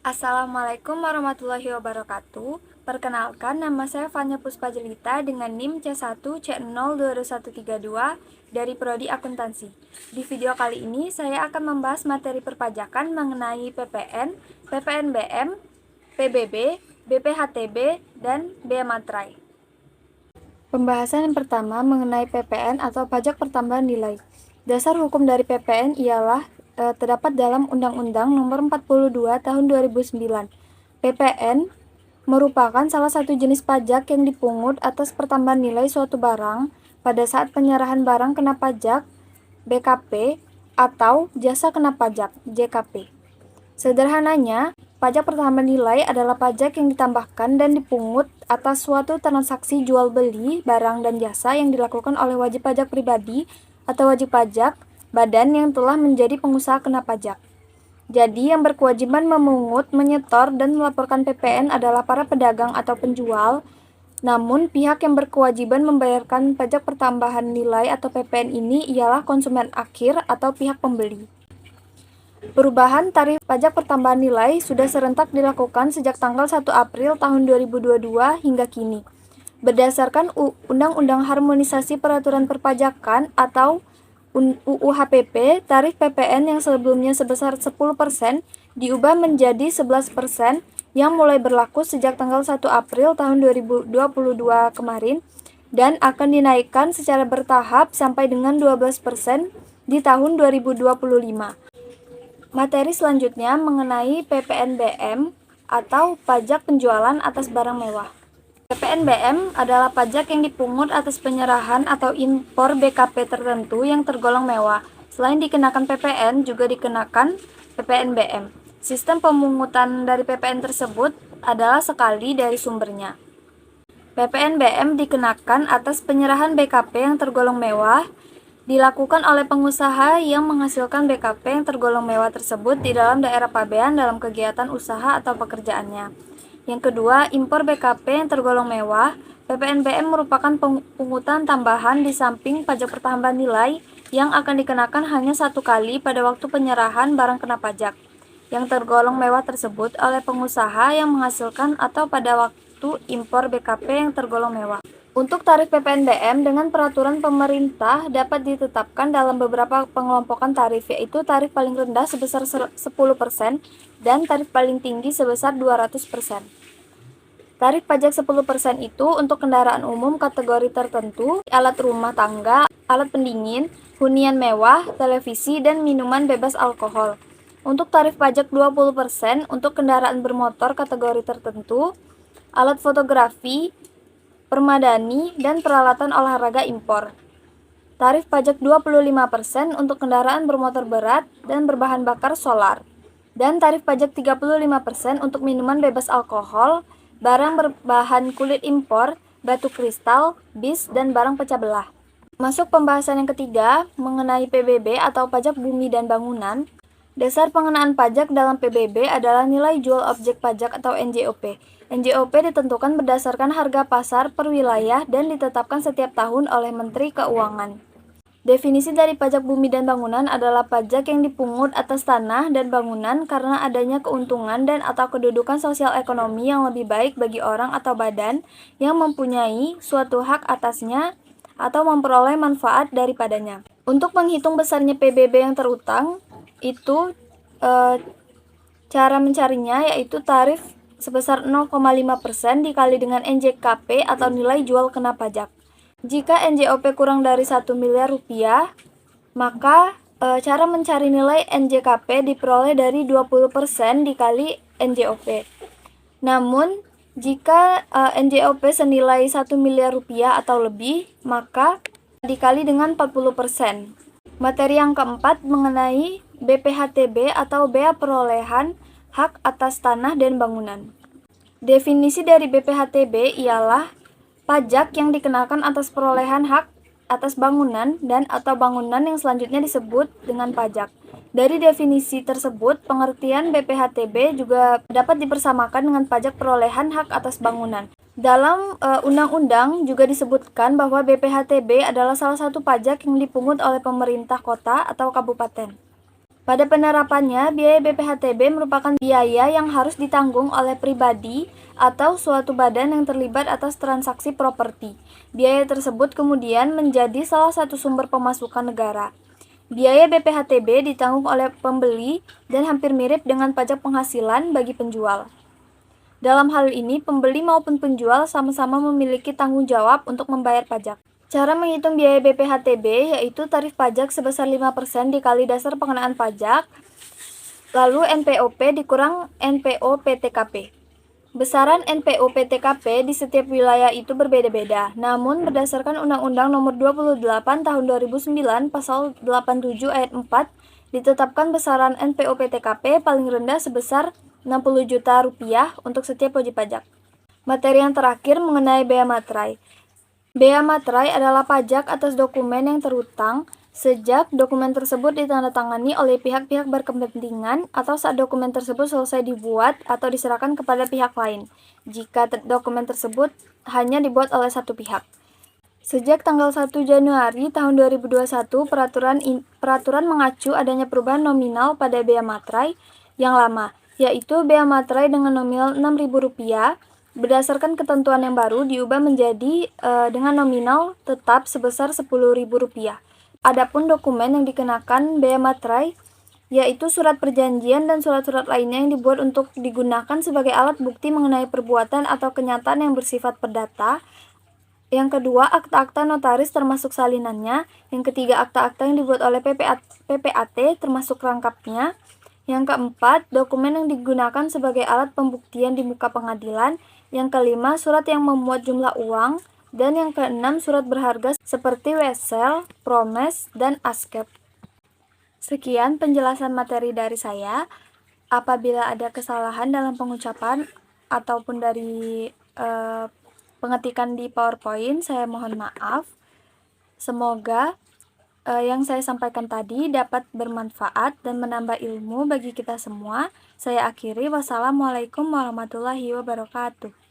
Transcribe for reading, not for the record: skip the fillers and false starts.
Assalamualaikum warahmatullahi wabarakatuh. Perkenalkan, nama saya Fanya Puspajelita dengan NIM C1C02132 dari Prodi Akuntansi. Di video kali ini saya akan membahas materi perpajakan mengenai PPN, PPNBM, PBB, BPHTB, dan Bea Materai. Pembahasan yang pertama mengenai PPN atau pajak pertambahan nilai. Dasar hukum dari PPN ialah terdapat dalam Undang-Undang Nomor 42 Tahun 2009. PPN merupakan salah satu jenis pajak yang dipungut atas pertambahan nilai suatu barang pada saat penyerahan barang kena pajak BKP atau jasa kena pajak JKP. Sederhananya, pajak pertambahan nilai adalah pajak yang ditambahkan dan dipungut atas suatu transaksi jual beli barang dan jasa yang dilakukan oleh wajib pajak pribadi atau wajib pajak badan yang telah menjadi pengusaha kena pajak. Jadi, yang berkewajiban memungut, menyetor, dan melaporkan PPN adalah para pedagang atau penjual. Namun, pihak yang berkewajiban membayarkan pajak pertambahan nilai atau PPN ini ialah konsumen akhir atau pihak pembeli. Perubahan tarif pajak pertambahan nilai sudah serentak dilakukan sejak tanggal 1 April tahun 2022 hingga kini. Berdasarkan Undang-Undang Harmonisasi Peraturan Perpajakan atau UU HPP, tarif PPN yang sebelumnya sebesar 10% diubah menjadi 11% yang mulai berlaku sejak tanggal 1 April tahun 2022 kemarin dan akan dinaikkan secara bertahap sampai dengan 12% di tahun 2025. Materi selanjutnya mengenai PPNBM atau pajak penjualan atas barang mewah. PPNBM adalah pajak yang dipungut atas penyerahan atau impor BKP tertentu yang tergolong mewah. Selain dikenakan PPN, juga dikenakan PPNBM. Sistem pemungutan dari PPN tersebut adalah sekali dari sumbernya. PPNBM dikenakan atas penyerahan BKP yang tergolong mewah, dilakukan oleh pengusaha yang menghasilkan BKP yang tergolong mewah tersebut di dalam daerah pabean dalam kegiatan usaha atau pekerjaannya. Yang kedua, impor BKP yang tergolong mewah. PPNBM merupakan pungutan tambahan di samping pajak pertambahan nilai yang akan dikenakan hanya satu kali pada waktu penyerahan barang kena pajak yang tergolong mewah tersebut oleh pengusaha yang menghasilkan atau pada waktu impor BKP yang tergolong mewah. Untuk tarif PPNBM dengan peraturan pemerintah dapat ditetapkan dalam beberapa pengelompokan tarif, yaitu tarif paling rendah sebesar 10% dan tarif paling tinggi sebesar 200%. Tarif pajak 10% itu untuk kendaraan umum kategori tertentu, alat rumah tangga, alat pendingin, hunian mewah, televisi, dan minuman bebas alkohol. Untuk tarif pajak 20% untuk kendaraan bermotor kategori tertentu, alat fotografi, permadani, dan peralatan olahraga impor. Tarif pajak 25% untuk kendaraan bermotor berat dan berbahan bakar solar. Dan tarif pajak 35% untuk minuman bebas alkohol, barang berbahan kulit impor, batu kristal, bis, dan barang pecah belah. Masuk pembahasan yang ketiga mengenai PBB atau pajak bumi dan bangunan. Dasar pengenaan pajak dalam PBB adalah nilai jual objek pajak atau NJOP. NJOP ditentukan berdasarkan harga pasar per wilayah dan ditetapkan setiap tahun oleh Menteri Keuangan. Definisi dari pajak bumi dan bangunan adalah pajak yang dipungut atas tanah dan bangunan karena adanya keuntungan dan atau kedudukan sosial ekonomi yang lebih baik bagi orang atau badan yang mempunyai suatu hak atasnya atau memperoleh manfaat daripadanya. Untuk menghitung besarnya PBB yang terutang, itu cara mencarinya yaitu tarif sebesar 0,5% dikali dengan NJKP atau nilai jual kena pajak. Jika NJOP kurang dari 1 miliar rupiah, maka cara mencari nilai NJKP diperoleh dari 20% dikali NJOP. Namun, jika NJOP senilai 1 miliar rupiah atau lebih, maka dikali dengan 40%. Materi yang keempat mengenai BPHTB atau Bea Perolehan Hak Atas Tanah dan Bangunan. Definisi dari BPHTB ialah pajak yang dikenakan atas perolehan hak atas bangunan dan atau bangunan yang selanjutnya disebut dengan pajak. Dari definisi tersebut, pengertian BPHTB juga dapat dipersamakan dengan pajak perolehan hak atas bangunan. Dalam undang-undang juga disebutkan bahwa BPHTB adalah salah satu pajak yang dipungut oleh pemerintah kota atau kabupaten. Pada penerapannya, biaya BPHTB merupakan biaya yang harus ditanggung oleh pribadi atau suatu badan yang terlibat atas transaksi properti. Biaya tersebut kemudian menjadi salah satu sumber pemasukan negara. Biaya BPHTB ditanggung oleh pembeli dan hampir mirip dengan pajak penghasilan bagi penjual. Dalam hal ini, pembeli maupun penjual sama-sama memiliki tanggung jawab untuk membayar pajak. Cara menghitung biaya BPHTB yaitu tarif pajak sebesar 5% dikali dasar pengenaan pajak, lalu NPOP dikurang NPO PTKP. Besaran NPO PTKP di setiap wilayah itu berbeda-beda, namun berdasarkan Undang-Undang Nomor 28 Tahun 2009 Pasal 87 Ayat 4 ditetapkan besaran NPO PTKP paling rendah sebesar Rp60 juta untuk setiap wajib pajak. Materi yang terakhir mengenai bea materai. Bea materai adalah pajak atas dokumen yang terhutang sejak dokumen tersebut ditandatangani oleh pihak-pihak berkepentingan atau saat dokumen tersebut selesai dibuat atau diserahkan kepada pihak lain, jika dokumen tersebut hanya dibuat oleh satu pihak. Sejak tanggal 1 Januari tahun 2021, peraturan mengacu adanya perubahan nominal pada bea materai yang lama, yaitu bea materai dengan nominal Rp6.000 berdasarkan ketentuan yang baru diubah menjadi dengan nominal tetap sebesar Rp10.000. Adapun dokumen yang dikenakan bea materai yaitu surat perjanjian dan surat-surat lainnya yang dibuat untuk digunakan sebagai alat bukti mengenai perbuatan atau kenyataan yang bersifat perdata. Yang kedua, akta-akta notaris termasuk salinannya. Yang ketiga, akta-akta yang dibuat oleh PPAT termasuk rangkapnya. Yang keempat, dokumen yang digunakan sebagai alat pembuktian di muka pengadilan. Yang kelima, surat yang memuat jumlah uang. Dan yang keenam, surat berharga seperti wesel, promes, dan askep. Sekian penjelasan materi dari saya. Apabila ada kesalahan dalam pengucapan ataupun dari pengetikan di PowerPoint, saya mohon maaf. Semoga yang saya sampaikan tadi dapat bermanfaat dan menambah ilmu bagi kita semua. Saya akhiri. Wassalamualaikum warahmatullahi wabarakatuh.